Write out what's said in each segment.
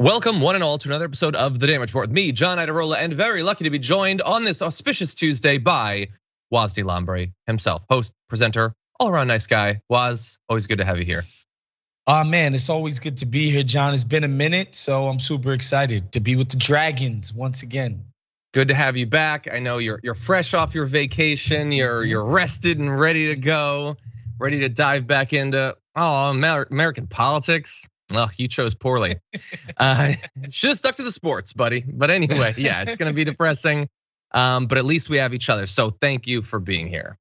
Welcome one and all to another episode of The Damage Report with me, John Idarola, and very lucky to be joined on this auspicious Tuesday by Wosny Lambre himself, host, presenter, all around nice guy. Woz, always good to have you here. Man, it's always good to be here, John. It's been a minute, so I'm super excited to be with the Dragons once again. Good to have you back. I know you're fresh off your vacation. You're rested and ready to go, ready to dive back into American politics. Well, you chose poorly. Should have stuck to the sports, buddy. But anyway, yeah, it's gonna be depressing. But at least we have each other. So thank you for being here.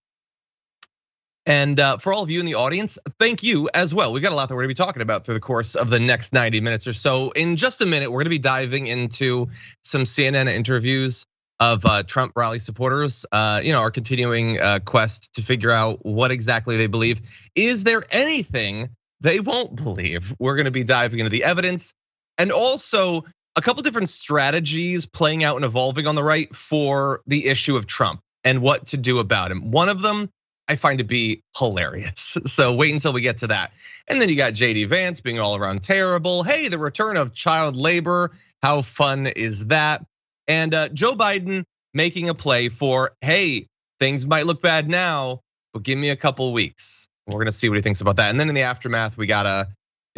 And for all of you in the audience, thank you as well. We've got a lot that we're gonna be talking about through the course of the next 90 minutes or so. In just a minute, we're gonna be diving into some CNN interviews of Trump rally supporters, our continuing quest to figure out what exactly they believe. Is there anything they won't believe? We're gonna be diving into the evidence and also a couple different strategies playing out and evolving on the right for the issue of Trump and what to do about him. One of them I find to be hilarious. So wait until we get to that. And then you got JD Vance being all around terrible. Hey, the return of child labor, how fun is that? And Joe Biden making a play for, hey, things might look bad now, but give me a couple weeks. We're gonna see what he thinks about that. And then in the aftermath, we got a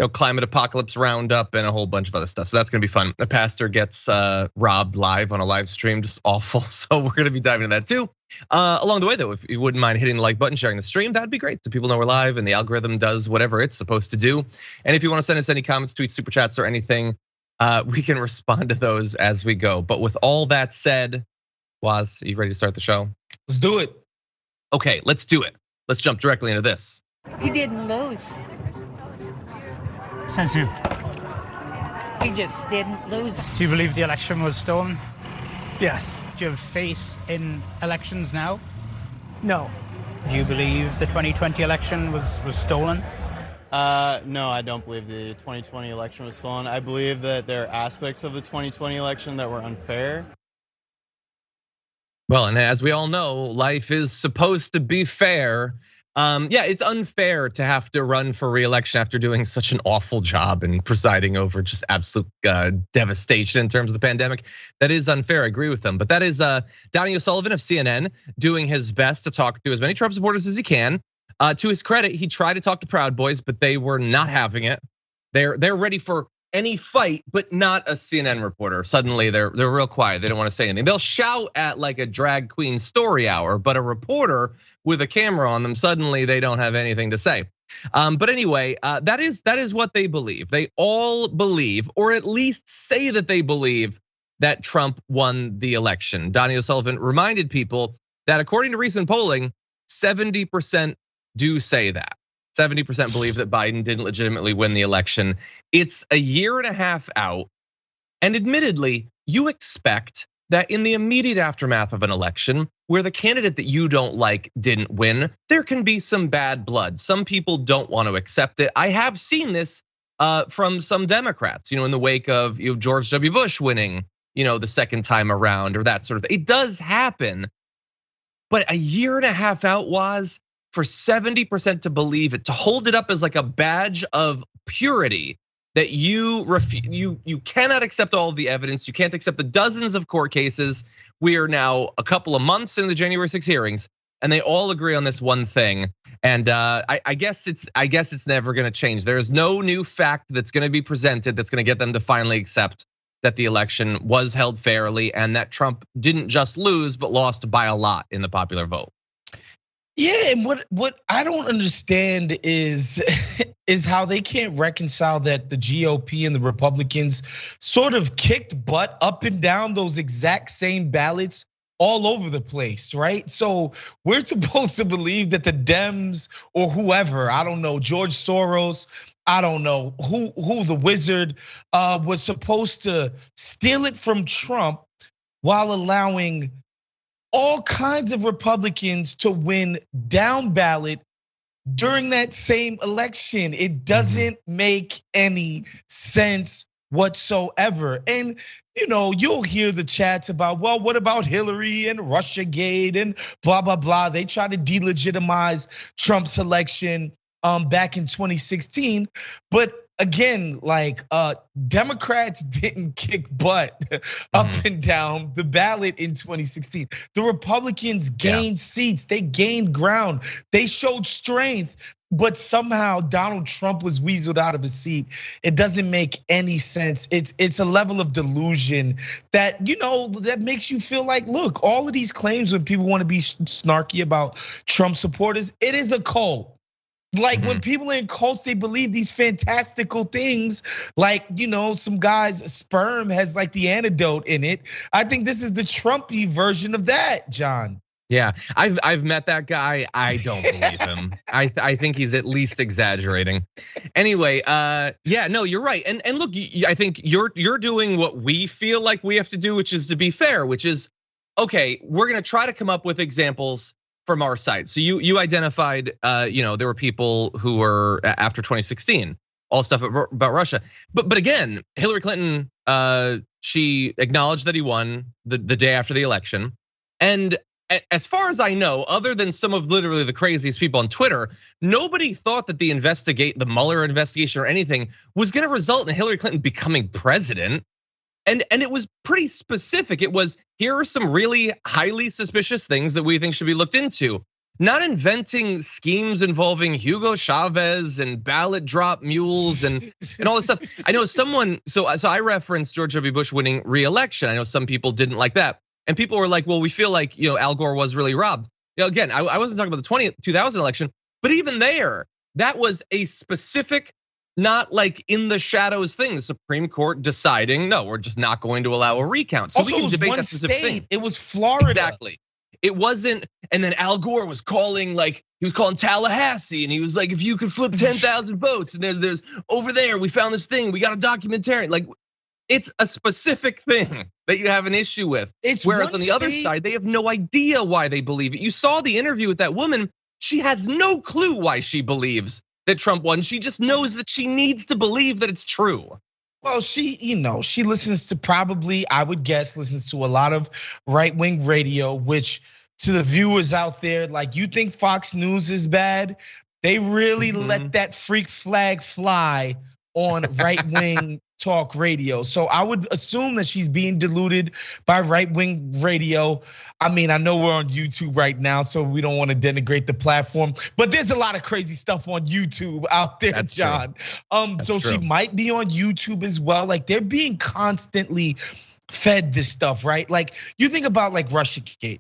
climate apocalypse roundup and a whole bunch of other stuff. So that's gonna be fun. The pastor gets robbed live on a live stream, just awful. So we're gonna be diving into that too. Along the way though, if you wouldn't mind hitting the like button, sharing the stream, that'd be great. So people know we're live and the algorithm does whatever it's supposed to do. And if you wanna send us any comments, tweets, super chats, or anything, we can respond to those as we go. But with all that said, Woz, are you ready to start the show? Let's do it. Okay, let's do it. Let's jump directly into this. He didn't lose. Says who? He just didn't lose. Do you believe the election was stolen? Yes. Do you have faith in elections now? No. Do you believe the 2020 election was stolen? No, I don't believe the 2020 election was stolen. I believe that there are aspects of the 2020 election that were unfair. Well, and as we all know, life is supposed to be fair. Yeah, it's unfair to have to run for re-election after doing such an awful job and presiding over just absolute devastation in terms of the pandemic. That is unfair, I agree with them. But that is Donnie O'Sullivan of CNN doing his best to talk to as many Trump supporters as he can. To his credit, he tried to talk to Proud Boys, but they were not having it. They're ready for any fight, but not a CNN reporter. Suddenly they're real quiet. They don't want to say anything. They'll shout at like a drag queen story hour, but a reporter with a camera on them, suddenly they don't have anything to say. But anyway, that is what they believe. They all believe, or at least say that they believe, that Trump won the election. Donnie O'Sullivan reminded people that according to recent polling, 70% do say that. 70% believe that Biden didn't legitimately win the election. It's a year and a half out. And admittedly, you expect that in the immediate aftermath of an election where the candidate that you don't like didn't win, there can be some bad blood. Some people don't want to accept it. I have seen this from some Democrats, in the wake of George W. Bush winning, the second time around or that sort of thing. It does happen. But a year and a half out was for 70% to believe it, to hold it up as like a badge of purity, that you cannot accept all of the evidence, you can't accept the dozens of court cases. We are now a couple of months in the January 6 hearings, and they all agree on this one thing. And I guess it's never gonna change. There is no new fact that's gonna be presented that's gonna get them to finally accept that the election was held fairly and that Trump didn't just lose, but lost by a lot in the popular vote. Yeah, and what I don't understand is how they can't reconcile that the GOP and the Republicans sort of kicked butt up and down those exact same ballots all over the place, right? So we're supposed to believe that the Dems or whoever, I don't know, George Soros, I don't know who the wizard was supposed to steal it from Trump while allowing all kinds of Republicans to win down ballot during that same election. It doesn't make any sense whatsoever. And you'll hear the chats about, well, what about Hillary and Russiagate and blah, blah, blah. They try to delegitimize Trump's election back in 2016. But again, like Democrats didn't kick butt up and down the ballot in 2016. The Republicans gained seats, they gained ground, they showed strength, but somehow Donald Trump was weaseled out of his seat. It doesn't make any sense. It's a level of delusion that, that makes you feel like, look, all of these claims when people want to be snarky about Trump supporters, it is a cult. Like when people are in cults, they believe these fantastical things. Like, some guy's sperm has like the antidote in it. I think this is the Trumpy version of that, John. Yeah, I've met that guy. I don't believe him. I think he's at least exaggerating. Anyway, yeah, no, you're right. And look, I think you're doing what we feel like we have to do, which is to be fair, which is, okay, we're gonna try to come up with examples from our side. So you identified, there were people who were after 2016, all stuff about Russia. But again, Hillary Clinton, she acknowledged that he won the day after the election, and as far as I know, other than some of literally the craziest people on Twitter, nobody thought that the Mueller investigation or anything was gonna result in Hillary Clinton becoming president. And it was pretty specific. It was, here are some really highly suspicious things that we think should be looked into. Not inventing schemes involving Hugo Chavez and ballot drop mules and all this stuff. I know someone, so I referenced George W. Bush winning re-election. I know some people didn't like that. And people were like, well, we feel like Al Gore was really robbed. Again, I wasn't talking about the 2000 election, but even there, that was a specific, not like in the shadows thing. The Supreme Court deciding, no, we're just not going to allow a recount. So also, we can debate that specific thing. It was Florida. Exactly. It wasn't, and then Al Gore was calling, like he was calling Tallahassee, and he was like, if you could flip 10,000 votes, and there's over there, we found this thing, we got a documentary. Like, it's a specific thing that you have an issue with. Whereas on the other side, they have no idea why they believe it. You saw the interview with that woman. She has no clue why she believes that Trump won. She just knows that she needs to believe that it's true. Well, she listens to probably, I would guess, listens to a lot of right-wing radio, which to the viewers out there, like, you think Fox News is bad? They really let that freak flag fly on right-wing talk radio. So I would assume that she's being deluded by right-wing radio. I mean, I know we're on YouTube right now, so we don't want to denigrate the platform, but there's a lot of crazy stuff on YouTube out there, that's John. So she might be on YouTube as well. Like, they're being constantly fed this stuff, right? Like, you think about like Russiagate.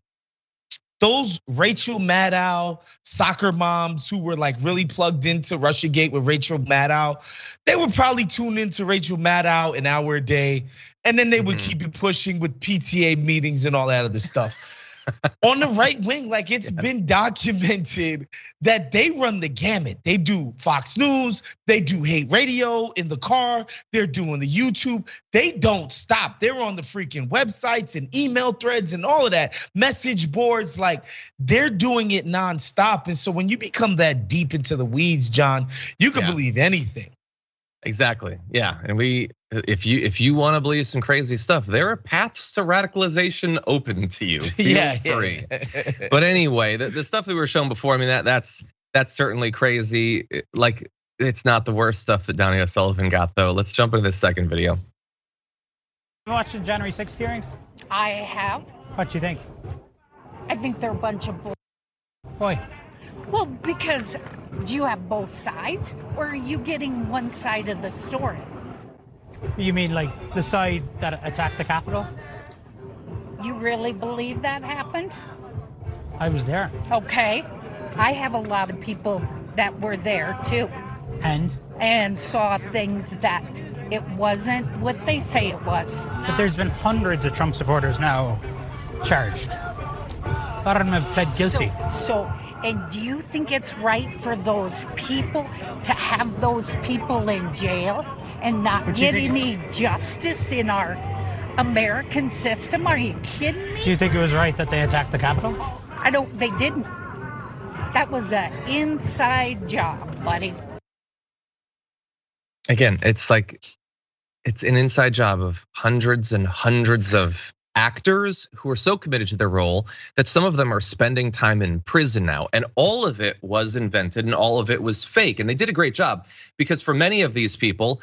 Those Rachel Maddow soccer moms who were like really plugged into Russiagate with Rachel Maddow, they would probably tune into Rachel Maddow an hour a day, and then they would keep it pushing with PTA meetings and all that other stuff. On the right wing, like, it's been documented that they run the gamut. They do Fox News, they do hate radio in the car, they're doing the YouTube. They don't stop. They're on the freaking websites and email threads and all of that, message boards, like, they're doing it nonstop. And so when you become that deep into the weeds, John, you can believe anything. Exactly, yeah, and if you want to believe some crazy stuff, there are paths to radicalization open to you. Feel free. But anyway, the stuff that we were shown before, I mean, that's certainly crazy. Like, it's not the worst stuff that Donnie O'Sullivan got, though. Let's jump into this second video. You watched the January 6th hearings? I have. What do you think? I think they're a bunch of bull. Why? Well, because do you have both sides, or are you getting one side of the story? You mean like the side that attacked the Capitol? You really believe that happened? I was there. Okay, I have a lot of people that were there too. And saw things that it wasn't what they say it was. But there's been hundreds of Trump supporters now charged. A lot of them have pled guilty. And do you think it's right for those people to have those people in jail and not get any justice in our American system? Are you kidding me? Do you think it was right that they attacked the Capitol? They didn't. That was an inside job, buddy. Again, it's like, it's an inside job of hundreds and hundreds of actors who are so committed to their role that some of them are spending time in prison now. And all of it was invented and all of it was fake. And they did a great job because for many of these people,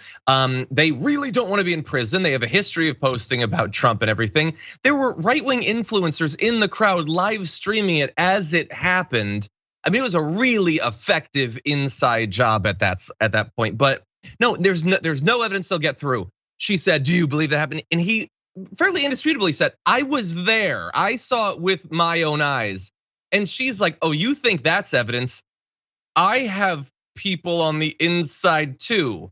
they really don't want to be in prison. They have a history of posting about Trump and everything. There were right-wing influencers in the crowd live streaming it as it happened. I mean, it was a really effective inside job at that point. But no, there's no evidence they'll get through. She said, "Do you believe that happened?" And he fairly indisputably said, "I was there. I saw it with my own eyes." And she's like, "Oh, you think that's evidence? I have people on the inside too."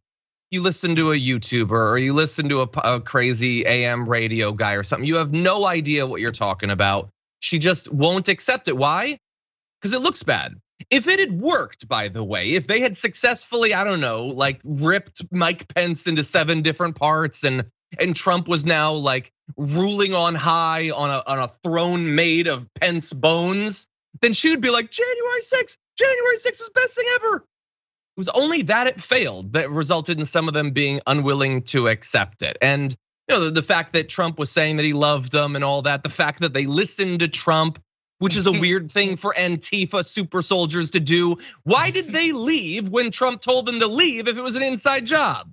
You listen to a YouTuber or you listen to a crazy AM radio guy or something. You have no idea what you're talking about. She just won't accept it. Why? Because it looks bad. If it had worked, by the way, if they had successfully, I don't know, like ripped Mike Pence into 7 different parts and Trump was now like ruling on high on a throne made of Pence bones, then she would be like, January 6th was the best thing ever. It was only that it failed that resulted in some of them being unwilling to accept it. And the fact that Trump was saying that he loved them and all that, the fact that they listened to Trump, which is a weird thing for Antifa super soldiers to do. Why did they leave when Trump told them to leave if it was an inside job?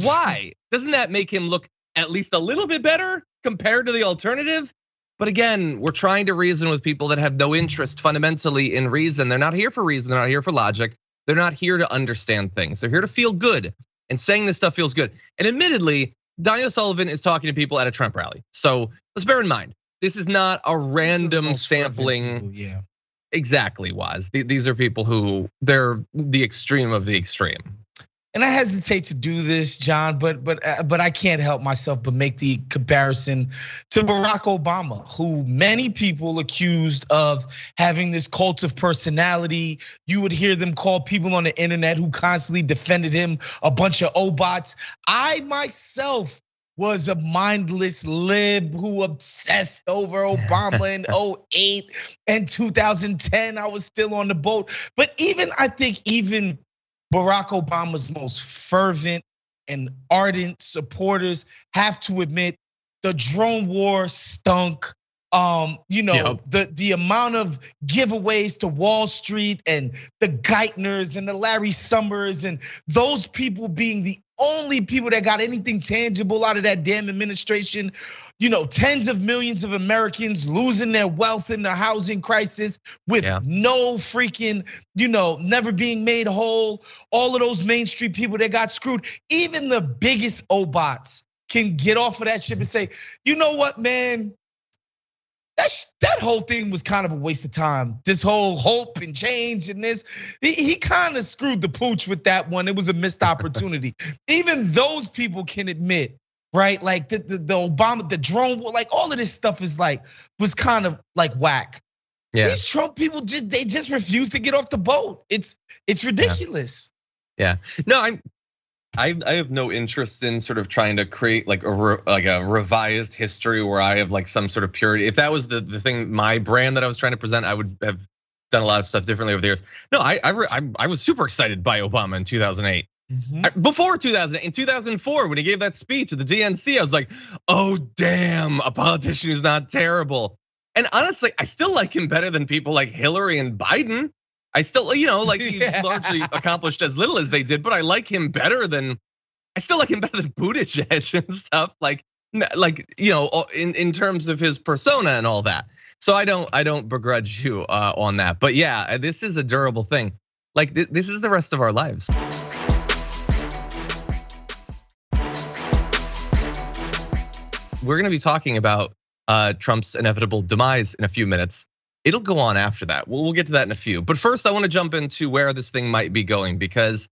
Why? Doesn't that make him look at least a little bit better compared to the alternative? But again, we're trying to reason with people that have no interest fundamentally in reason. They're not here for reason, they're not here for logic. They're not here to understand things. They're here to feel good. And saying this stuff feels good. And admittedly, Daniel Sullivan is talking to people at a Trump rally. So let's bear in mind, this is not a random sampling. Yeah. Exactly, Woz. These are people who they're the extreme of the extreme. And I hesitate to do this, John, but I can't help myself but make the comparison to Barack Obama, who many people accused of having this cult of personality. You would hear them call people on the internet who constantly defended him a bunch of Obots. I myself was a mindless lib who obsessed over Obama in 2008 and 2010. I was still on the boat. But I think even Barack Obama's most fervent and ardent supporters have to admit the drone war stunk. The amount of giveaways to Wall Street and the Geithners and the Larry Summers and those people being the only people that got anything tangible out of that damn administration. Tens of millions of Americans losing their wealth in the housing crisis with no freaking, never being made whole. All of those Main Street people that got screwed. Even the biggest Obots can get off of that ship and say, you know what, man? That whole thing was kind of a waste of time. This whole hope and change and this, he kind of screwed the pooch with that one. It was a missed opportunity. Even those people can admit, right? Like the Obama, the drone, like all of this stuff was kind of like whack. Yeah. These Trump people they just refuse to get off the boat. It's ridiculous. Yeah. No, I have no interest in sort of trying to create like a revised history where I have like some sort of purity. If that was the thing, my brand that I was trying to present, I would have done a lot of stuff differently over the years. No, I was super excited by Obama in 2008. Before 2000, in 2004, when he gave that speech at the DNC, I was like, oh damn, a politician who's not terrible. And honestly, I still like him better than people like Hillary and Biden. I still, he largely accomplished as little as they did, but I like him better than Buttigieg and stuff. In terms of his persona and all that. So I don't begrudge you on that. But yeah, this is a durable thing. Like this is the rest of our lives. We're gonna be talking about Trump's inevitable demise in a few minutes. It'll go on after that. We'll get to that in a few. But first, I want to jump into where this thing might be going because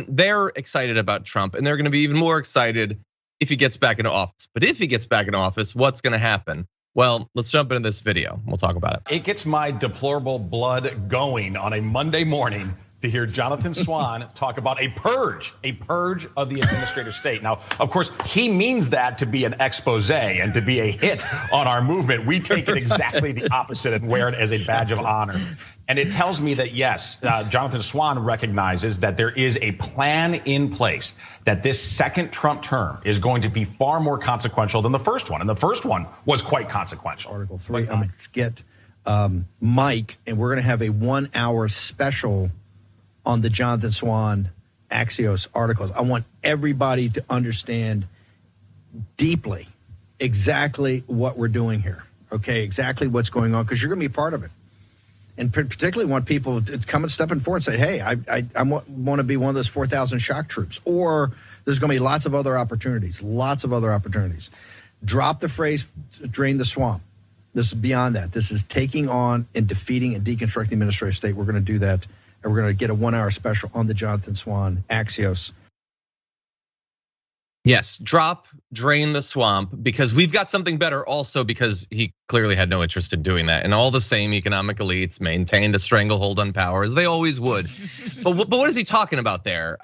they're excited about Trump and they're going to be even more excited if he gets back into office. But if he gets back into office, what's going to happen? Well, let's jump into this video. We'll talk about it. It gets my deplorable blood going on a Monday morning to hear Jonathan Swan talk about a purge of the administrative state. Now, of course, he means that to be an expose and to be a hit on our movement. We take it exactly the opposite and wear it as a badge of honor. And it tells me that, yes, Jonathan Swan recognizes that there is a plan in place, that this second Trump term is going to be far more consequential than the first one. And the first one was quite consequential. Article 3, I'm going to get Mike, and we're going to have a 1 hour special on the Jonathan Swan Axios articles. I want everybody to understand deeply exactly what we're doing here, okay, exactly what's going on, because you're going to be part of it. And particularly want people to come and stepping forward and say, hey, I want to be one of those 4,000 shock troops. Or there's going to be lots of other opportunities. Drop the phrase, drain the swamp. This is beyond that. This is taking on and defeating and deconstructing the administrative state. We're going to do that. And we're going to get a 1 hour special on the Jonathan Swan Axios. Yes, drain the swamp, because we've got something better also, because he clearly had no interest in doing that. And all the same economic elites maintained a stranglehold on power, as they always would. But what is he talking about there?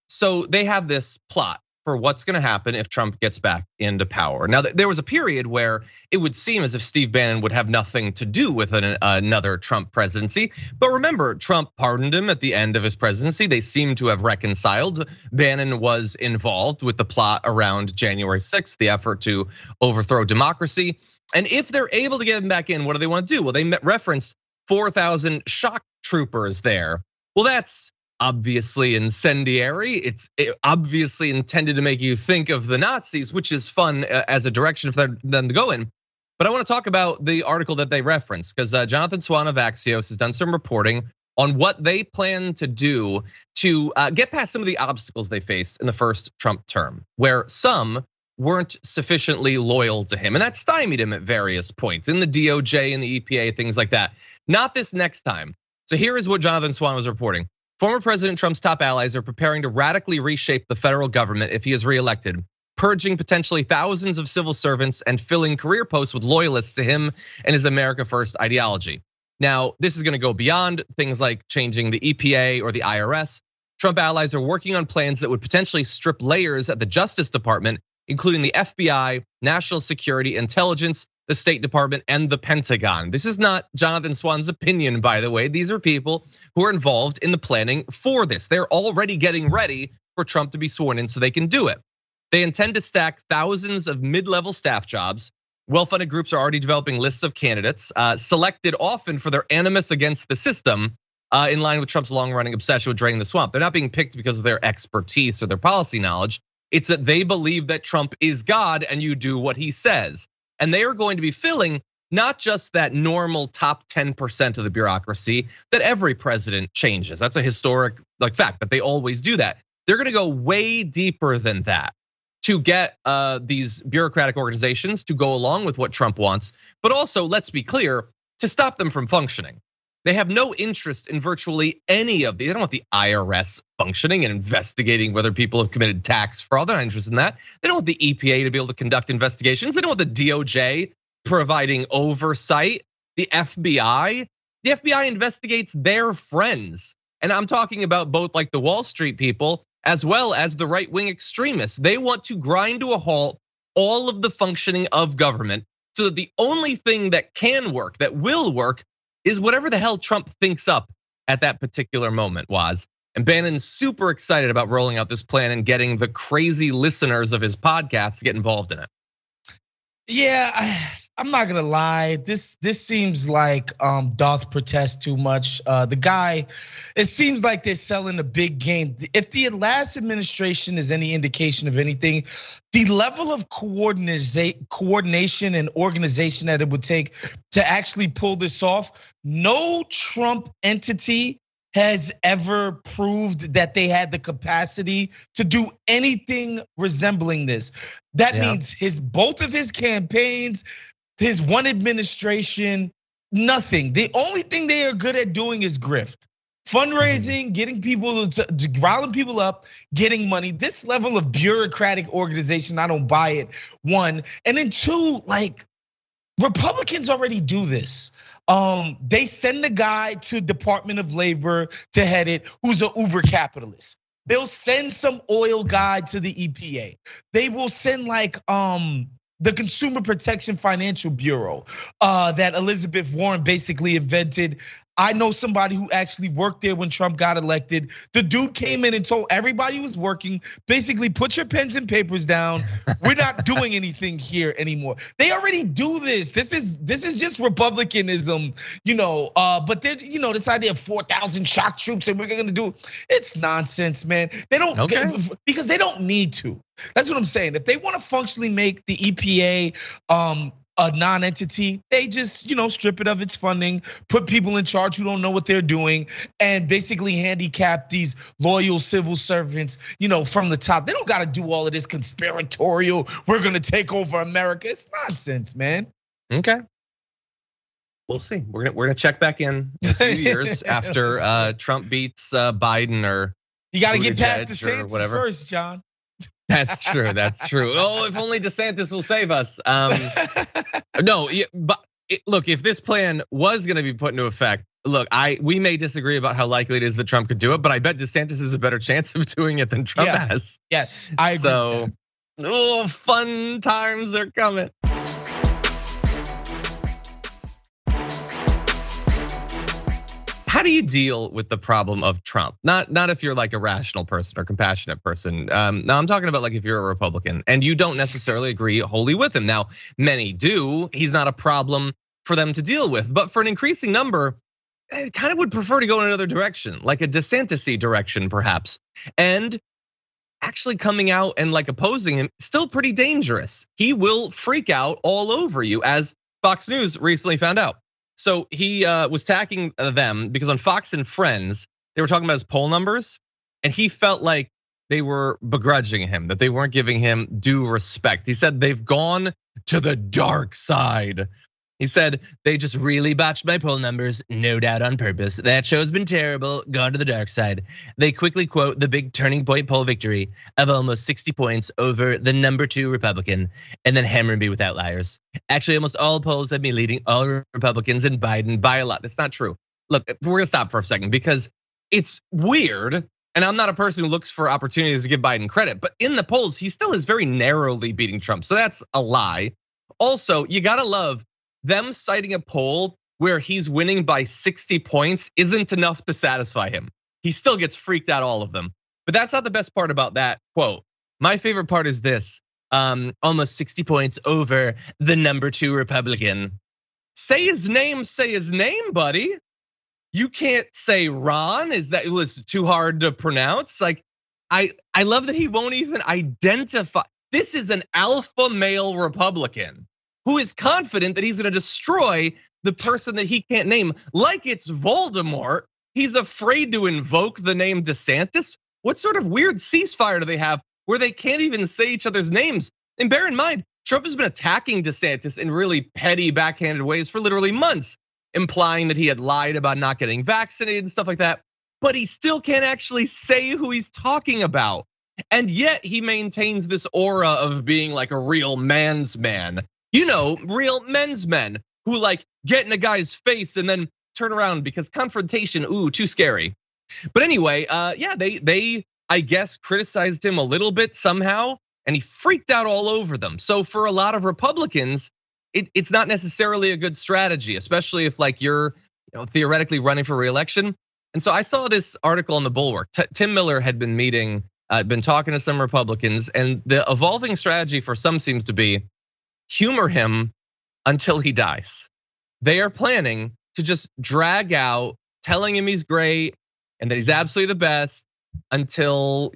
So they have this plot for what's going to happen if Trump gets back into power. Now, there was a period where it would seem as if Steve Bannon would have nothing to do with another Trump presidency. But remember, Trump pardoned him at the end of his presidency. They seem to have reconciled. Bannon was involved with the plot around January 6th, the effort to overthrow democracy. And if they're able to get him back in, what do they want to do? Well, they referenced 4,000 shock troopers there. Well, that's obviously incendiary. It's obviously intended to make you think of the Nazis, which is fun as a direction for them to go in. But I want to talk about the article that they referenced, because Jonathan Swan of Axios has done some reporting on what they plan to do to get past some of the obstacles they faced in the first Trump term, where some weren't sufficiently loyal to him, and that stymied him at various points in the DOJ and the EPA, things like that. Not this next time. So here is what Jonathan Swan was reporting. Former President Trump's top allies are preparing to radically reshape the federal government if he is reelected, purging potentially thousands of civil servants and filling career posts with loyalists to him and his America First ideology. Now, this is going to go beyond things like changing the EPA or the IRS. Trump allies are working on plans that would potentially strip layers at the Justice Department, including the FBI, National Security Intelligence, the State Department, and the Pentagon. This is not Jonathan Swan's opinion, by the way. These are people who are involved in the planning for this. They're already getting ready for Trump to be sworn in so they can do it. They intend to stack thousands of mid-level staff jobs. Well-funded groups are already developing lists of candidates, selected often for their animus against the system, in line with Trump's long-running obsession with draining the swamp. They're not being picked because of their expertise or their policy knowledge. It's that they believe that Trump is God and you do what he says. And they are going to be filling not just that normal top 10% of the bureaucracy that every president changes. That's a historic fact that they always do that. They're going to go way deeper than that to get these bureaucratic organizations to go along with what Trump wants, but also, let's be clear, to stop them from functioning. They have no interest in virtually any of these. They don't want the IRS functioning and investigating whether people have committed tax fraud. They're not interested in that. They don't want the EPA to be able to conduct investigations. They don't want the DOJ providing oversight. The FBI investigates their friends. And I'm talking about both like the Wall Street people as well as the right-wing extremists. They want to grind to a halt all of the functioning of government so that the only thing that can work, that will work, is whatever the hell Trump thinks up at that particular moment, Woz. And Bannon's super excited about rolling out this plan and getting the crazy listeners of his podcast to get involved in it. Yeah, I'm not gonna lie. This seems like doth protest too much. The guy, it seems like they're selling a big game. If the last administration is any indication of anything, the level of coordination and organization that it would take to actually pull this off, no Trump entity has ever proved that they had the capacity to do anything resembling this. That means both of his campaigns, his one administration, nothing. The only thing they are good at doing is grift. Fundraising, getting people to riling people up, getting money. This level of bureaucratic organization, I don't buy it. One, and then two, like Republicans already do this. They send a guy to Department of Labor to head it who's an uber capitalist. They'll send some oil guy to the EPA. They will send like the Consumer Protection Financial Bureau that Elizabeth Warren basically invented. I know somebody who actually worked there when Trump got elected. The dude came in and told everybody who was working, basically put your pens and papers down. We're not doing anything here anymore. They already do this. This is just Republicanism, but they're, this idea of 4,000 shock troops and we're gonna do, it's nonsense, man. They don't, because they don't need to. That's what I'm saying. If they want to functionally make the EPA a non-entity, they just, strip it of its funding, put people in charge who don't know what they're doing, and basically handicap these loyal civil servants, from the top. They don't got to do all of this conspiratorial, we're gonna take over America. It's nonsense, man. Okay. We'll see. We're gonna check back in a few years after Trump beats Biden or you got to get past DeSantis first, John. That's true. That's true. Oh, if only DeSantis will save us. No, but look, if this plan was going to be put into effect, look, we may disagree about how likely it is that Trump could do it, but I bet DeSantis has a better chance of doing it than Trump has. Yes, I agree. So, fun times are coming. How do you deal with the problem of Trump? Not if you're like a rational person or compassionate person. Now I'm talking about like if you're a Republican and you don't necessarily agree wholly with him. Now, many do. He's not a problem for them to deal with, but for an increasing number, I kind of would prefer to go in another direction, like a DeSantis-y direction, perhaps. And actually coming out and like opposing him, still pretty dangerous. He will freak out all over you, as Fox News recently found out. So he was attacking them because on Fox and Friends, they were talking about his poll numbers, and he felt like they were begrudging him, that they weren't giving him due respect. He said they've gone to the dark side. He said they just really botched my poll numbers, no doubt on purpose. That show's been terrible, gone to the dark side. They quickly quote the big turning point poll victory of almost 60 points over the #2 Republican, and then hammer me with outliers. Actually, almost all polls have me leading all Republicans and Biden by a lot. That's not true. Look, we're gonna stop for a second because it's weird, and I'm not a person who looks for opportunities to give Biden credit, but in the polls, he still is very narrowly beating Trump, so that's a lie. Also, you gotta love them citing a poll where he's winning by 60 points isn't enough to satisfy him. He still gets freaked out, all of them. But that's not the best part about that quote. My favorite part is this, almost 60 points over the #2 Republican. Say his name, buddy. You can't say Ron, it was too hard to pronounce. Like, I love that he won't even identify. This is an alpha male Republican who is confident that he's gonna destroy the person that he can't name, like it's Voldemort. He's afraid to invoke the name DeSantis. What sort of weird ceasefire do they have where they can't even say each other's names? And bear in mind, Trump has been attacking DeSantis in really petty, backhanded ways for literally months, implying that he had lied about not getting vaccinated and stuff like that. But he still can't actually say who he's talking about. And yet he maintains this aura of being like a real man's man. Real men's men who like get in a guy's face and then turn around because confrontation, too scary. But anyway, yeah, they I guess criticized him a little bit somehow, and he freaked out all over them. So for a lot of Republicans, it's not necessarily a good strategy, especially if like you're theoretically running for re-election. And so I saw this article in the Bulwark. Tim Miller had been been talking to some Republicans, and the evolving strategy for some seems to be humor him until he dies. They are planning to just drag out telling him he's great and that he's absolutely the best until,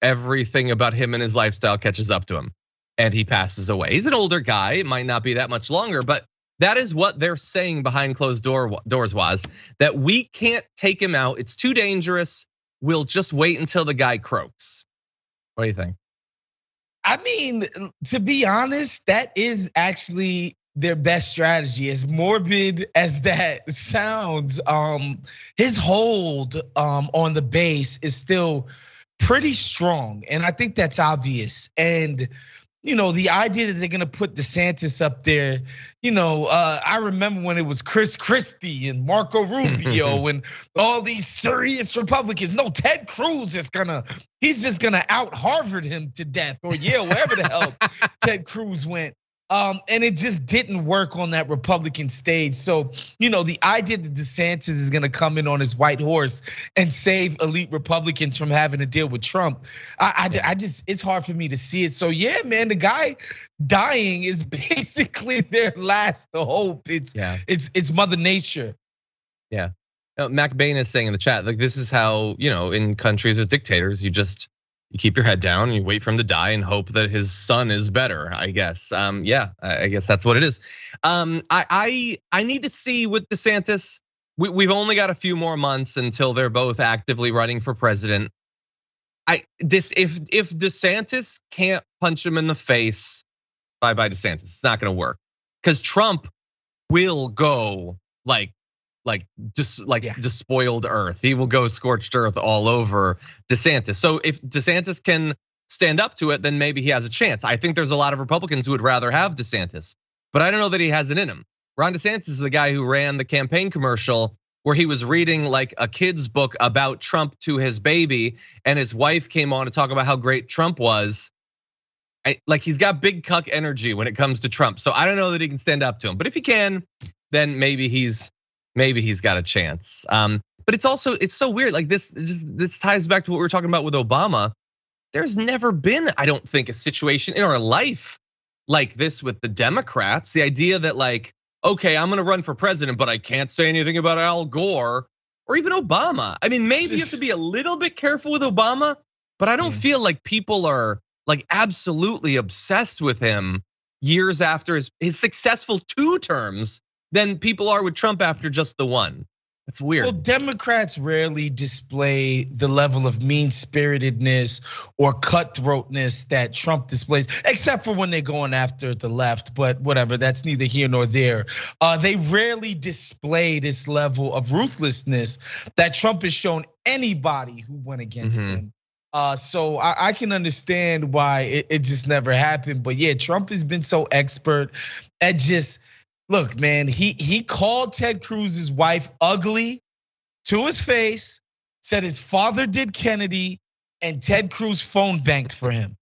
everything about him and his lifestyle catches up to him and he passes away. He's an older guy, it might not be that much longer, but that is what they're saying behind closed doors was that we can't take him out. It's too dangerous. We'll just wait until the guy croaks. What do you think? I mean, to be honest, that is actually their best strategy. As morbid as that sounds, his hold on the base is still pretty strong, and I think that's obvious. And the idea that they're gonna put DeSantis up there, I remember when it was Chris Christie and Marco Rubio and all these serious Republicans. No, Ted Cruz he's just gonna out Harvard him to death, or Yale, wherever the hell Ted Cruz went. And it just didn't work on that Republican stage. So, the idea that DeSantis is gonna come in on his white horse and save elite Republicans from having to deal with Trump, I just, it's hard for me to see it. So yeah, man, the guy dying is basically their last hope. It's Mother Nature. Yeah. Mac Bain is saying in the chat, like, this is how, in countries with dictators, you keep your head down and you wait for him to die and hope that his son is better, I guess. Yeah, I guess that's what it is. I need to see with DeSantis, we've only got a few more months until they're both actively running for president. If DeSantis can't punch him in the face, bye DeSantis. It's not gonna work. Because Trump will go like despoiled earth. He will go scorched earth all over DeSantis. So if DeSantis can stand up to it, then maybe he has a chance. I think there's a lot of Republicans who would rather have DeSantis, but I don't know that he has it in him. Ron DeSantis is the guy who ran the campaign commercial where he was reading like a kid's book about Trump to his baby, and his wife came on to talk about how great Trump was. He's got big cuck energy when it comes to Trump. So I don't know that he can stand up to him, but if he can, then maybe he's got a chance. But it's so weird. Like this ties back to what we were talking about with Obama. There's never been, I don't think, a situation in our life like this with the Democrats. The idea that like, okay, I'm gonna run for president, but I can't say anything about Al Gore or even Obama. I mean, maybe you have to be a little bit careful with Obama, but I don't feel like people are like absolutely obsessed with him years after his successful 2 terms than people are with Trump after just the 1. It's weird. Well, Democrats rarely display the level of mean-spiritedness or cutthroatness that Trump displays, except for when they're going after the left, but whatever, that's neither here nor there. They rarely display this level of ruthlessness that Trump has shown anybody who went against him. So I can understand why it just never happened. But yeah, Trump has been so expert at just, look, man, he called Ted Cruz's wife ugly to his face, said his father did Kennedy, and Ted Cruz phone banked for him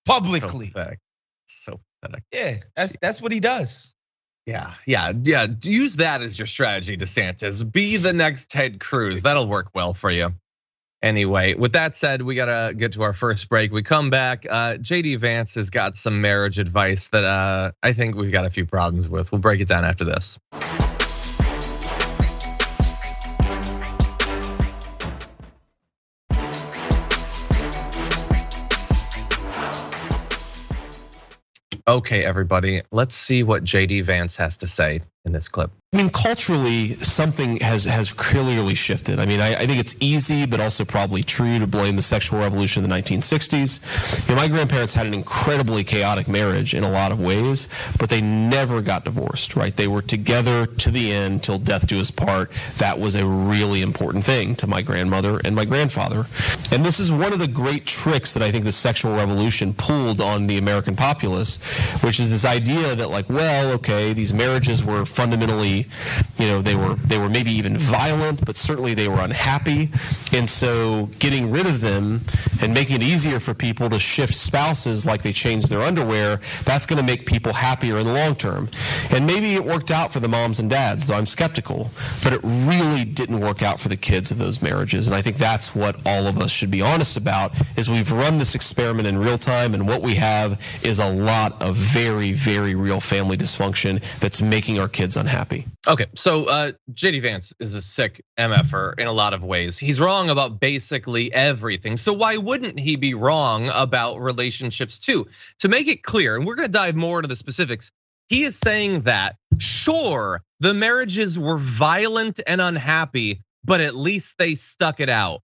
publicly. So pathetic. Yeah, that's what he does. Yeah. Use that as your strategy, DeSantis. Be the next Ted Cruz. That'll work well for you. Anyway, with that said, we gotta get to our first break. We come back. JD Vance has got some marriage advice that I think we've got a few problems with. We'll break it down after this. Okay, everybody, let's see what JD Vance has to say in this clip. I mean, culturally, something has clearly shifted. I mean, I think it's easy, but also probably true to blame the sexual revolution in the 1960s. My grandparents had an incredibly chaotic marriage in a lot of ways, but they never got divorced, right? They were together to the end, till death do us part. That was a really important thing to my grandmother and my grandfather. And this is one of the great tricks that I think the sexual revolution pulled on the American populace, which is this idea that like, well, okay, these marriages were fundamentally, they were maybe even violent, but certainly they were unhappy. And so getting rid of them and making it easier for people to shift spouses like they change their underwear, that's gonna make people happier in the long term. And maybe it worked out for the moms and dads, though I'm skeptical, but it really didn't work out for the kids of those marriages. And I think that's what all of us should be honest about, is we've run this experiment in real time, and what we have is a lot of very, very real family dysfunction that's making our kids unhappy. Okay, so JD Vance is a sick MFer in a lot of ways. He's wrong about basically everything. So why wouldn't he be wrong about relationships too? To make it clear, and we're gonna dive more into the specifics, he is saying that, sure, the marriages were violent and unhappy, but at least they stuck it out.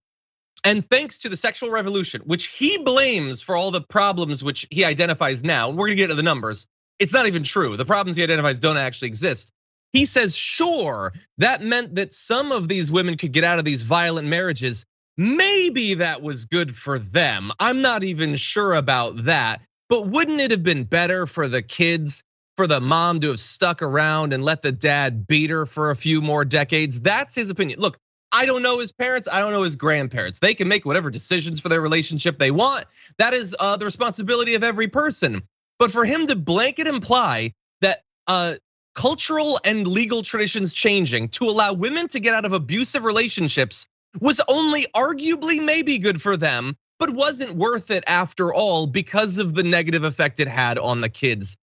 And thanks to the sexual revolution, which he blames for all the problems which he identifies now, we're gonna get to the numbers, it's not even true. The problems he identifies don't actually exist. He says, sure, that meant that some of these women could get out of these violent marriages. Maybe that was good for them. I'm not even sure about that. But wouldn't it have been better for the kids, for the mom to have stuck around and let the dad beat her for a few more decades? That's his opinion. Look, I don't know his parents, I don't know his grandparents. They can make whatever decisions for their relationship they want. That is the responsibility of every person. But for him to blanket imply that cultural and legal traditions changing to allow women to get out of abusive relationships was only arguably maybe good for them, but wasn't worth it after all because of the negative effect it had on the kids,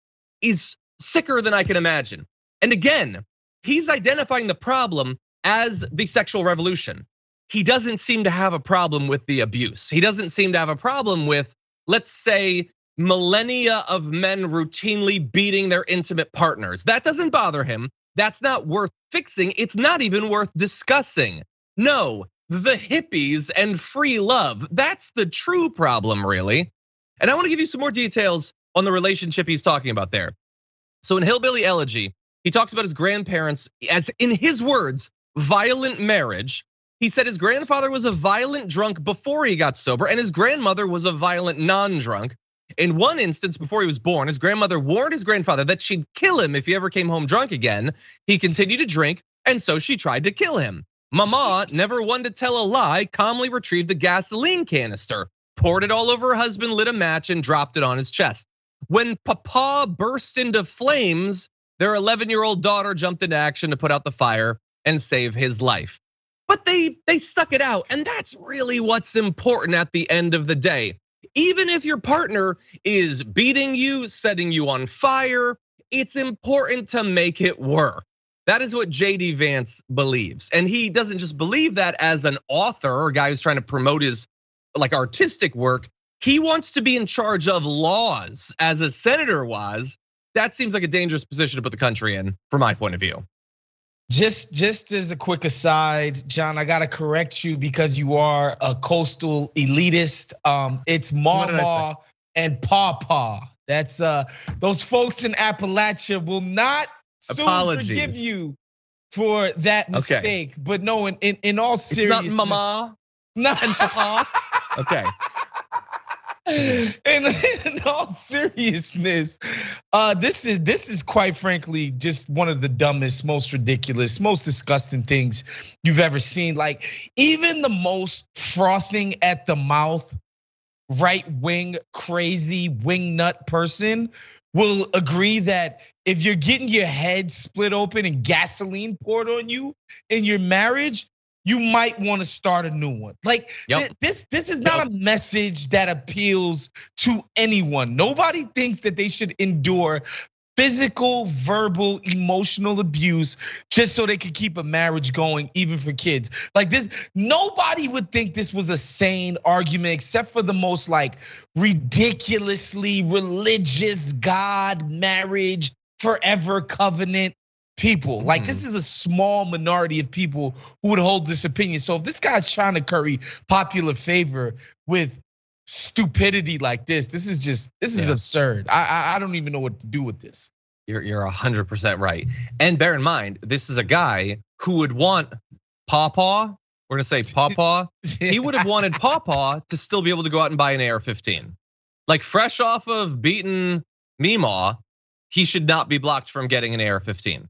is sicker than I can imagine. And again, he's identifying the problem as the sexual revolution. He doesn't seem to have a problem with the abuse. He doesn't seem to have a problem with, let's say, millennia of men routinely beating their intimate partners. That doesn't bother him. That's not worth fixing. It's not even worth discussing. No, the hippies and free love. That's the true problem, really. And I want to give you some more details on the relationship he's talking about there. So in Hillbilly Elegy, he talks about his grandparents as, in his words, violent marriage. He said his grandfather was a violent drunk before he got sober, and his grandmother was a violent non-drunk. In one instance, before he was born, his grandmother warned his grandfather that she'd kill him if he ever came home drunk again. He continued to drink, and so she tried to kill him. Mama, never one to tell a lie, calmly retrieved a gasoline canister, poured it all over her husband, lit a match, and dropped it on his chest. When Papa burst into flames, their 11-year-old daughter jumped into action to put out the fire and save his life. But they stuck it out, and that's really what's important at the end of the day. Even if your partner is beating you, setting you on fire, it's important to make it work. That is what JD Vance believes. And he doesn't just believe that as an author or a guy who's trying to promote his artistic work. He wants to be in charge of laws as a senator was. That seems like a dangerous position to put the country in, from my point of view. Just as a quick aside, John, I gotta correct you because you are a coastal elitist. It's Mama and Pawpaw. That's those folks in Appalachia will not soon forgive you for that mistake. Okay. But no, in all seriousness, it's not Mama, not and Papa. Okay. In all seriousness, this is quite frankly just one of the dumbest, most ridiculous, most disgusting things you've ever seen. Like even the most frothing at the mouth, right-wing, crazy wingnut person will agree that if you're getting your head split open and gasoline poured on you in your marriage, you might want to start a new one. Like this is not a message that appeals to anyone. Nobody thinks that they should endure physical, verbal, emotional abuse just so they could keep a marriage going, even for kids. Like this, nobody would think this was a sane argument except for the most like ridiculously religious God, marriage, forever covenant people. Like this is a small minority of people who would hold this opinion. So if this guy's trying to curry popular favor with stupidity like this is absurd. I don't even know what to do with this. You're 100% right. And bear in mind, this is a guy who would want Pawpaw. We're gonna say Pawpaw. He would have wanted Pawpaw to still be able to go out and buy an AR-15. Like fresh off of beating Meemaw, he should not be blocked from getting an AR-15.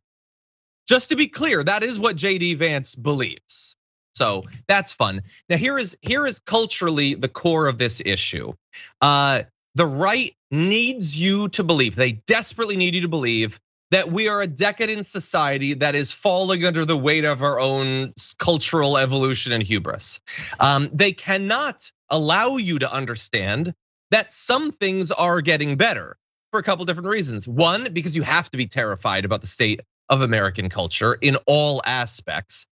Just to be clear, that is what JD Vance believes. So that's fun. Now here is culturally the core of this issue. The right needs you to believe, they desperately need you to believe that we are a decadent society that is falling under the weight of our own cultural evolution and hubris. They cannot allow you to understand that some things are getting better for a couple different reasons. One, because you have to be terrified about the state of American culture in all aspects.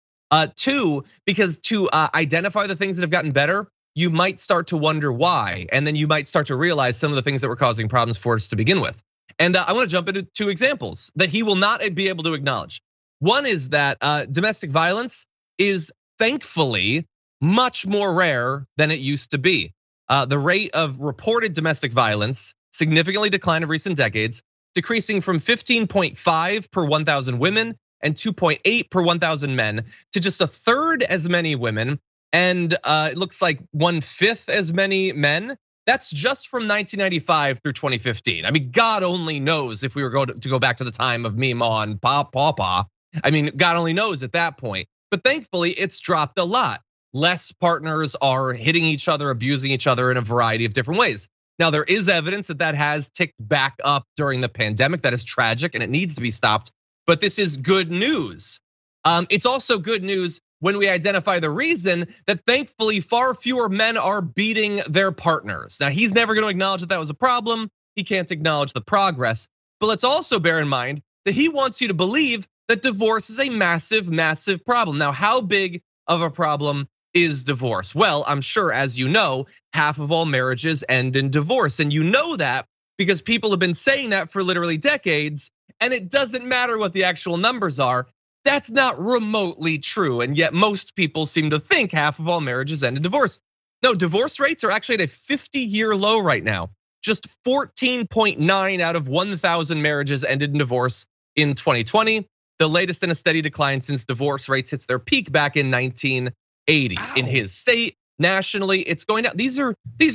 Two, because to identify the things that have gotten better, you might start to wonder why. And then you might start to realize some of the things that were causing problems for us to begin with. And I wanna jump into two examples that he will not be able to acknowledge. One is that domestic violence is thankfully much more rare than it used to be. The rate of reported domestic violence significantly declined in recent decades, decreasing from 15.5 per 1,000 women and 2.8 per 1,000 men to just a third as many women and it looks like 1/5 as many men. That's just from 1995 through 2015. I mean, God only knows if we were going to go back to the time of Meemaw and Pawpaw. I mean, God only knows at that point. But thankfully, it's dropped a lot. Less partners are hitting each other, abusing each other in a variety of different ways. Now, there is evidence that has ticked back up during the pandemic. That is tragic and it needs to be stopped. But this is good news. It's also good news when we identify the reason that thankfully far fewer men are beating their partners. Now, he's never gonna acknowledge that was a problem. He can't acknowledge the progress. But let's also bear in mind that he wants you to believe that divorce is a massive, massive problem. Now, how big of a problem is divorce? Well, I'm sure, as you know, half of all marriages end in divorce. And you know that because people have been saying that for literally decades, and it doesn't matter what the actual numbers are. That's not remotely true, and yet most people seem to think half of all marriages end in divorce. No, divorce rates are actually at a 50-year low right now. Just 14.9 out of 1,000 marriages ended in divorce in 2020. The latest in a steady decline since divorce rates hits their peak back in 1980. Ow. In his state, nationally, it's going down. These are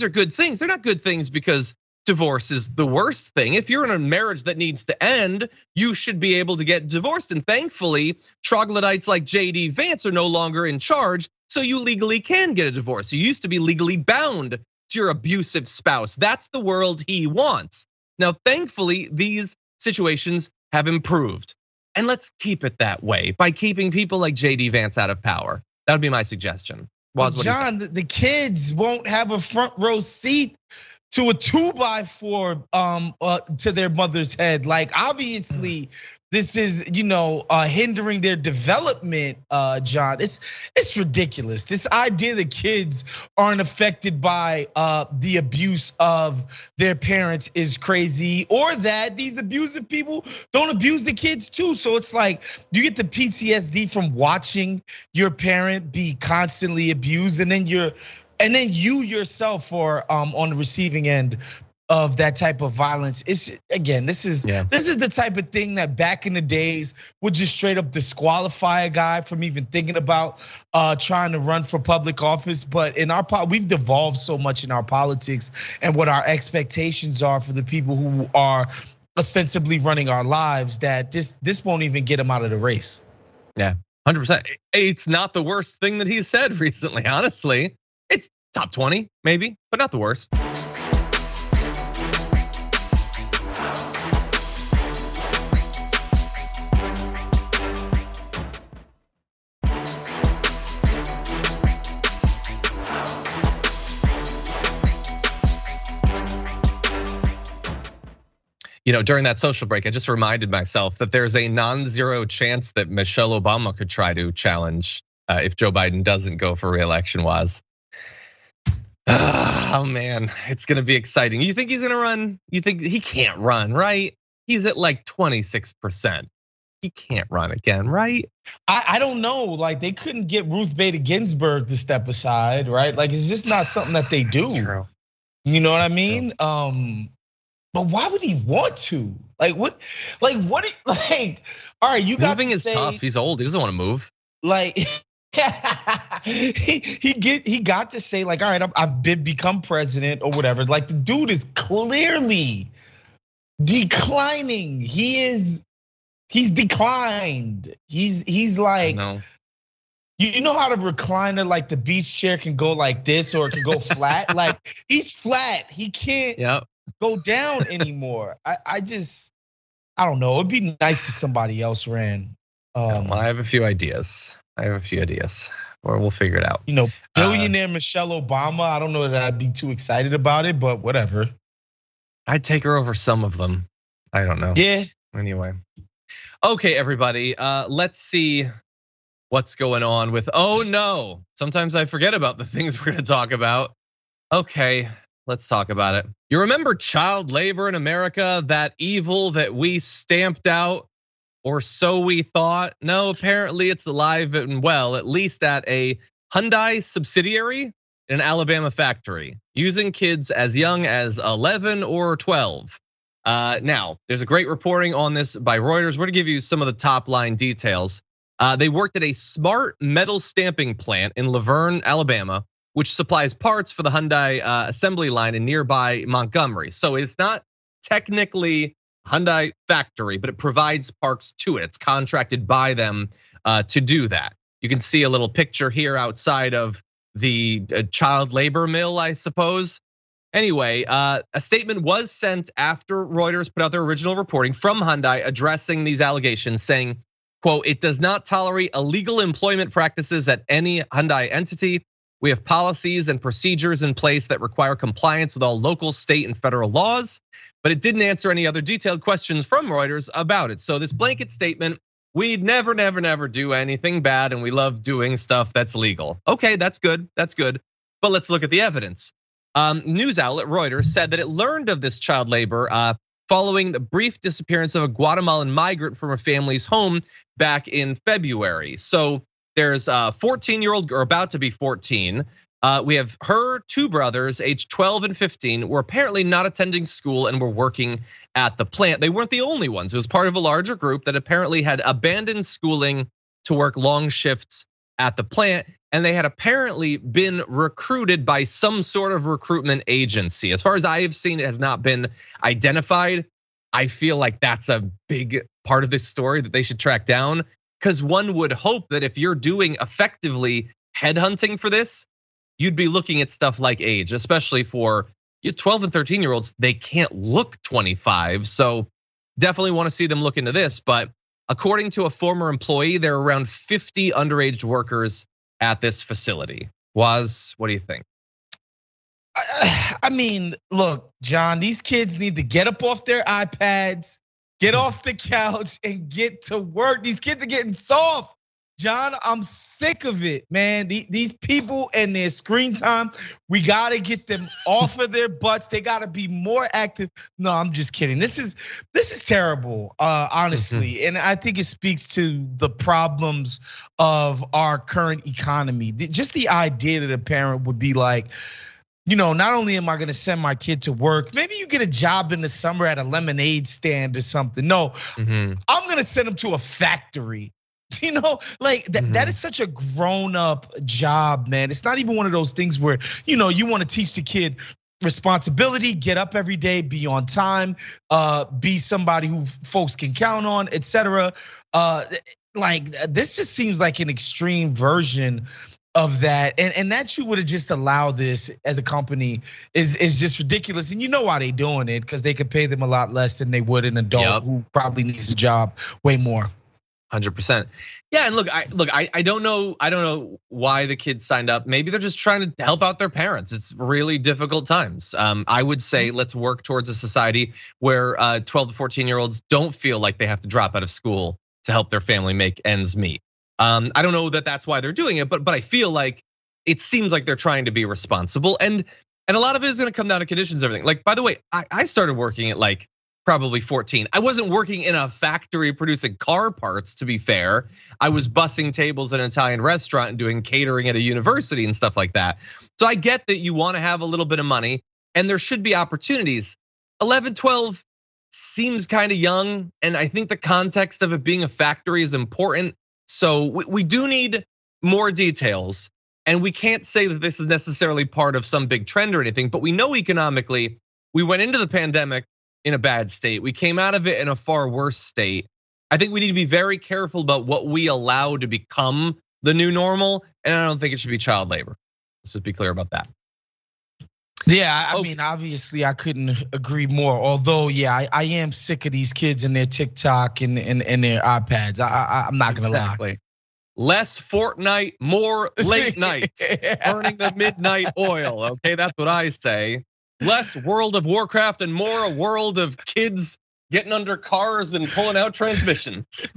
good things. They're not good things because divorce is the worst thing. If you're in a marriage that needs to end, you should be able to get divorced. And thankfully, troglodytes like JD Vance are no longer in charge, so you legally can get a divorce. You used to be legally bound to your abusive spouse. That's the world he wants. Now, thankfully, these situations have improved. And let's keep it that way by keeping people like JD Vance out of power. That would be my suggestion. Well, John, the kids won't have a front row seat to a 2x4 to their mother's head. Like, obviously, this is, hindering their development, John. It's ridiculous. This idea that kids aren't affected by the abuse of their parents is crazy, or that these abusive people don't abuse the kids too. So it's like you get the PTSD from watching your parent be constantly abused, and then you yourself are on the receiving end of that type of violence. This is the type of thing that back in the days would just straight up disqualify a guy from even thinking about trying to run for public office. But in we've devolved so much in our politics and what our expectations are for the people who are ostensibly running our lives that this won't even get him out of the race. Yeah, 100%. It's not the worst thing that he said recently, honestly. It's top 20, maybe, but not the worst. During that social break, I just reminded myself that there's a non-zero chance that Michelle Obama could try to challenge if Joe Biden doesn't go for re-election. Oh man, it's gonna be exciting. You think he's gonna run? You think he can't run, right? He's at like 26%. He can't run again, right? I don't know. Like, they couldn't get Ruth Bader Ginsburg to step aside, right? Like, it's just not something that they do. True. You know what I mean? But why would he want to? Like, what? All right, you got moving is tough. He's old. He doesn't want to move. Like, he got to say, like, all right, I've become president or whatever. Like, the dude is clearly declining. He's declined. He's like, you know how the recliner, like the beach chair, can go like this or it can go flat. Like, he's flat. He can't go down anymore. I don't know. It'd be nice if somebody else ran. I have a few ideas. Or we'll figure it out. Billionaire Michelle Obama. I don't know that I'd be too excited about it, but whatever. I'd take her over some of them. I don't know. Yeah. Anyway. Okay, everybody. Let's see what's going on with. Oh no. Sometimes I forget about the things we're gonna talk about. Okay, let's talk about it. You remember child labor in America, that evil that we stamped out? Or so we thought. No, apparently it's alive and well, at least at a Hyundai subsidiary in an Alabama factory, using kids as young as 11 or 12. Now, there's a great reporting on this by Reuters. We're gonna give you some of the top line details. They worked at a smart metal stamping plant in Laverne, Alabama, which supplies parts for the Hyundai assembly line in nearby Montgomery. So it's not technically Hyundai factory, but it provides parts to it. It's contracted by them to do that. You can see a little picture here outside of the child labor mill, I suppose. Anyway, a statement was sent after Reuters put out their original reporting from Hyundai addressing these allegations, saying, quote, "It does not tolerate illegal employment practices at any Hyundai entity. We have policies and procedures in place that require compliance with all local, state, and federal laws." But it didn't answer any other detailed questions from Reuters about it. So this blanket statement, we'd never do anything bad and we love doing stuff that's legal. Okay, that's good, But let's look at the evidence. News outlet Reuters said that it learned of this child labor following the brief disappearance of a Guatemalan migrant from her family's home back in February. So there's a 14-year-old, or about to be 14. We have her two brothers, aged 12 and 15, were apparently not attending school and were working at the plant. They weren't the only ones. It was part of a larger group that apparently had abandoned schooling to work long shifts at the plant. And they had apparently been recruited by some sort of recruitment agency. As far as I have seen, it has not been identified. I feel like that's a big part of this story that they should track down, because one would hope that if you're doing effectively headhunting for this, you'd be looking at stuff like age, especially for 12 and 13-year-olds. They can't look 25, so definitely want to see them look into this. But according to a former employee, there are around 50 underage workers at this facility. Woz, what do you think? I mean, look, John, these kids need to get up off their iPads, get off the couch and get to work. These kids are getting soft. John, I'm sick of it, man. These people and their screen time, we gotta get them off of their butts. They gotta be more active. No, I'm just kidding. This is terrible, honestly. And I think it speaks to the problems of our current economy. Just the idea that a parent would be like, not only am I gonna send my kid to work, maybe you get a job in the summer at a lemonade stand or something. No, I'm gonna send them to a factory. Like that is such a grown-up job, man. It's not even one of those things where, you want to teach the kid responsibility, get up every day, be on time, be somebody who folks can count on, etc. Like this just seems like an extreme version of that, and that you would have just allowed this as a company is just ridiculous. And you know why they doing it, because they could pay them a lot less than they would an adult who probably needs a job way more. 100%. Yeah, and look, I don't know why the kids signed up. Maybe they're just trying to help out their parents. It's really difficult times. I would say let's work towards a society where 12 to 14-year-olds don't feel like they have to drop out of school to help their family make ends meet. I don't know that that's why they're doing it, but I feel like it seems like they're trying to be responsible, and a lot of it is going to come down to conditions, everything. Like, by the way, I started working at like probably 14. I wasn't working in a factory producing car parts, to be fair. I was bussing tables at an Italian restaurant and doing catering at a university and stuff like that. So I get that you want to have a little bit of money and there should be opportunities. 11, 12 seems kind of young, and I think the context of it being a factory is important. So we do need more details, and we can't say that this is necessarily part of some big trend or anything, but we know economically we went into the pandemic in a bad state. We came out of it in a far worse state. I think we need to be very careful about what we allow to become the new normal, and I don't think it should be child labor. Let's just be clear about that. Yeah, I mean, obviously I couldn't agree more. Although, yeah, I am sick of these kids and their TikTok and their iPads. I'm not gonna lie. Less Fortnite, more late nights, burning the midnight oil. Okay, that's what I say. Less World of Warcraft and more a world of kids getting under cars and pulling out transmissions.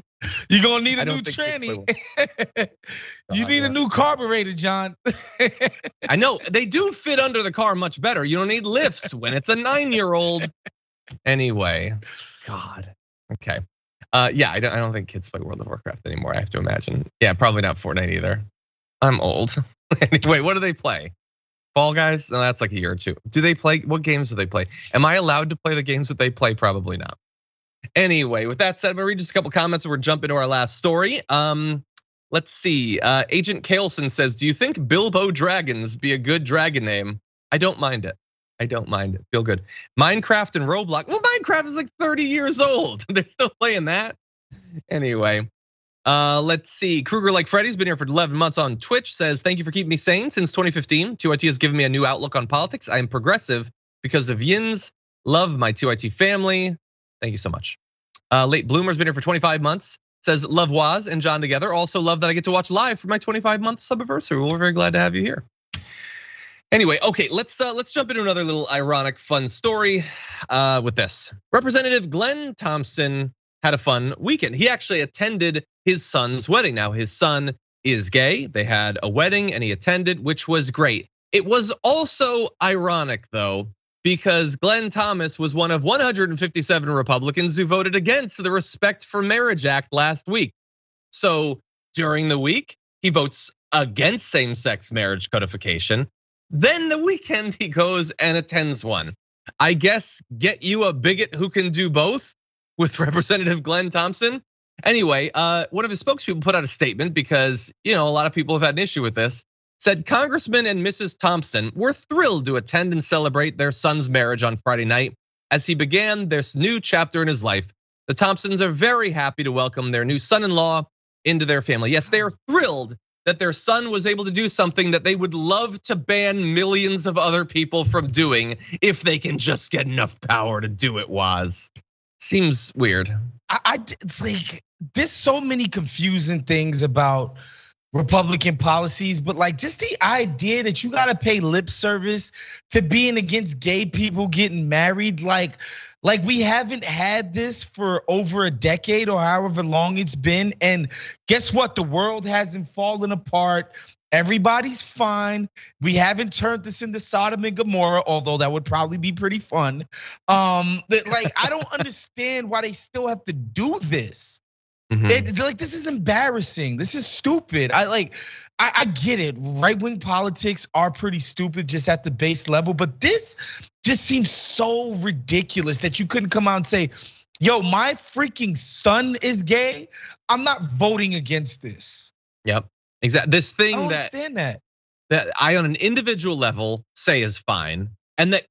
You're gonna need a new tranny. You need a new carburetor, John. I know, they do fit under the car much better. You don't need lifts when it's a 9-year-old. Anyway, God, okay. Yeah, I don't think kids play World of Warcraft anymore, I have to imagine. Yeah, probably not Fortnite either. I'm old. Anyway, what do they play? Fall Guys? No, that's like a year or two. Do they play, what games do they play? Am I allowed to play the games that they play? Probably not. Anyway, with that said, I'm gonna read just a couple comments and we're jumping to our last story. Let's see. Agent Kaleson says, do you think Bilbo Dragons be a good dragon name? I don't mind it. I don't mind it. Feel good. Minecraft and Roblox. Well, Minecraft is like 30 years old. They're still playing that. Anyway, let's see. Kruger Like Freddy's been here for 11 months on Twitch. Says, thank you for keeping me sane since 2015. TYT has given me a new outlook on politics. I am progressive because of Yins. Love my TYT family. Thank you so much. Late Bloomer's been here for 25 months. Says, love Waz and John together. Also love that I get to watch live for my 25-month subiversary. We're very glad to have you here. Anyway, okay, let's jump into another little ironic, fun story with this. Representative Glenn Thompson had a fun weekend. He actually attended his son's wedding. Now, his son is gay. They had a wedding and he attended, which was great. It was also ironic, though, because Glenn Thomas was one of 157 Republicans who voted against the Respect for Marriage Act last week. So during the week, he votes against same-sex marriage codification. Then the weekend he goes and attends one. I guess get you a bigot who can do both with Representative Glenn Thompson. Anyway, one of his spokespeople put out a statement because a lot of people have had an issue with this. Said Congressman and Mrs. Thompson were thrilled to attend and celebrate their son's marriage on Friday night as he began this new chapter in his life. The Thompsons are very happy to welcome their new son-in-law into their family. Yes, they are thrilled that their son was able to do something that they would love to ban millions of other people from doing if they can just get enough power to do it, Waz. Seems weird. I think there's so many confusing things about Republican policies, but like just the idea that you gotta pay lip service to being against gay people getting married, like we haven't had this for over a decade or however long it's been. And guess what? The world hasn't fallen apart. Everybody's fine. We haven't turned this into Sodom and Gomorrah, although that would probably be pretty fun. I don't understand why they still have to do this. Like this is embarrassing. This is stupid. I get it. Right-wing politics are pretty stupid just at the base level, but this just seems so ridiculous that you couldn't come out and say, yo, my freaking son is gay. I'm not voting against this. Yep, exactly. This thing I don't understand that I on an individual level say is fine, and that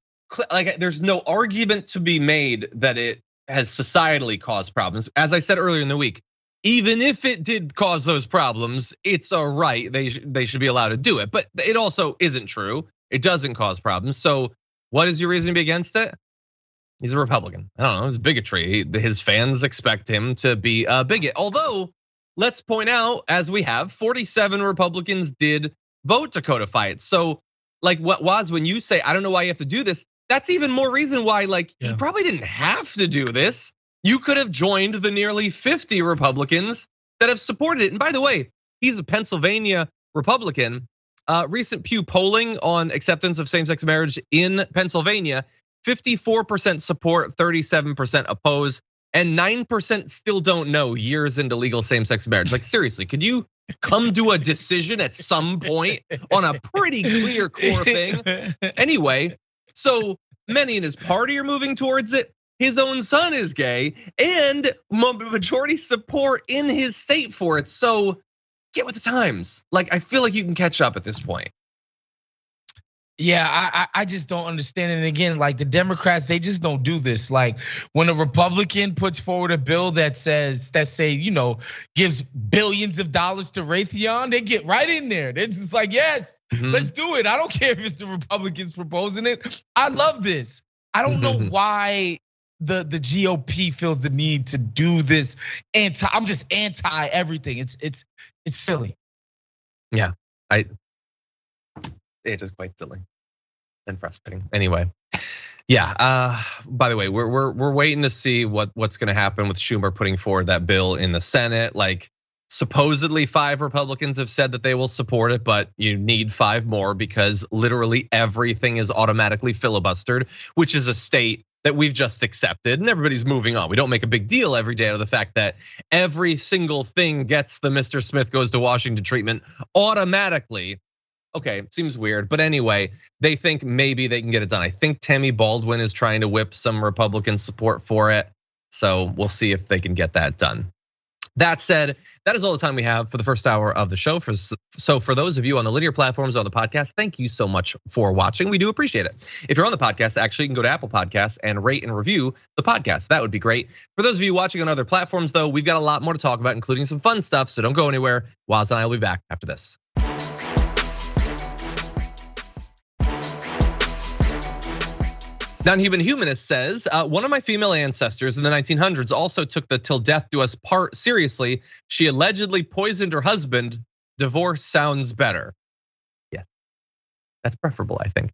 like there's no argument to be made that it has societally caused problems. As I said earlier in the week, even if it did cause those problems, it's a right. They should be allowed to do it. But it also isn't true. It doesn't cause problems. So what is your reason to be against it? He's a Republican. I don't know, it's bigotry. His fans expect him to be a bigot. Although, let's point out, as we have, 47 Republicans did vote to codify it. So like what was when you say, I don't know why you have to do this, that's even more reason why you probably didn't have to do this. You could have joined the nearly 50 Republicans that have supported it. And by the way, he's a Pennsylvania Republican. Recent Pew polling on acceptance of same-sex marriage in Pennsylvania, 54% support, 37% oppose, and 9% still don't know years into legal same-sex marriage. Like seriously, could you come to a decision at some point on a pretty clear core thing? Anyway, so many in his party are moving towards it. His own son is gay, and majority support in his state for it. So get with the times. Like I feel like you can catch up at this point. Yeah, I just don't understand it. And again, like the Democrats, they just don't do this. Like when a Republican puts forward a bill that gives billions of dollars to Raytheon, they get right in there. They're just like, yes, let's do it. I don't care if it's the Republicans proposing it. I love this. I don't know why the GOP feels the need to do this. I'm just anti everything. It's silly. Yeah, it is quite silly and frustrating. Anyway, yeah. By the way, we're waiting to see what's going to happen with Schumer putting forward that bill in the Senate. Like supposedly 5 Republicans have said that they will support it, but you need 5 more because literally everything is automatically filibustered, which is a state that we've just accepted and everybody's moving on. We don't make a big deal every day out of the fact that every single thing gets the Mr. Smith goes to Washington treatment automatically. Okay, seems weird, but anyway, they think maybe they can get it done. I think Tammy Baldwin is trying to whip some Republican support for it. So we'll see if they can get that done. That said, that is all the time we have for the first hour of the show. So for those of you on the linear platforms on the podcast, thank you so much for watching. We do appreciate it. If you're on the podcast, actually, you can go to Apple Podcasts and rate and review the podcast. That would be great. For those of you watching on other platforms, though, we've got a lot more to talk about, including some fun stuff. So don't go anywhere. Woz and I will be back after this. Non-Human Humanist says, one of my female ancestors in the 1900s also took the till death do us part seriously. She allegedly poisoned her husband. Divorce sounds better. Yeah, that's preferable, I think.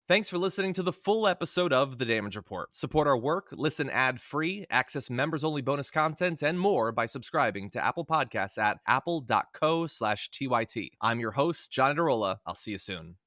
Thanks for listening to the full episode of The Damage Report. Support our work, listen ad-free, access members-only bonus content, and more by subscribing to Apple Podcasts at apple.co/TYT. I'm your host, John Adarola. I'll see you soon.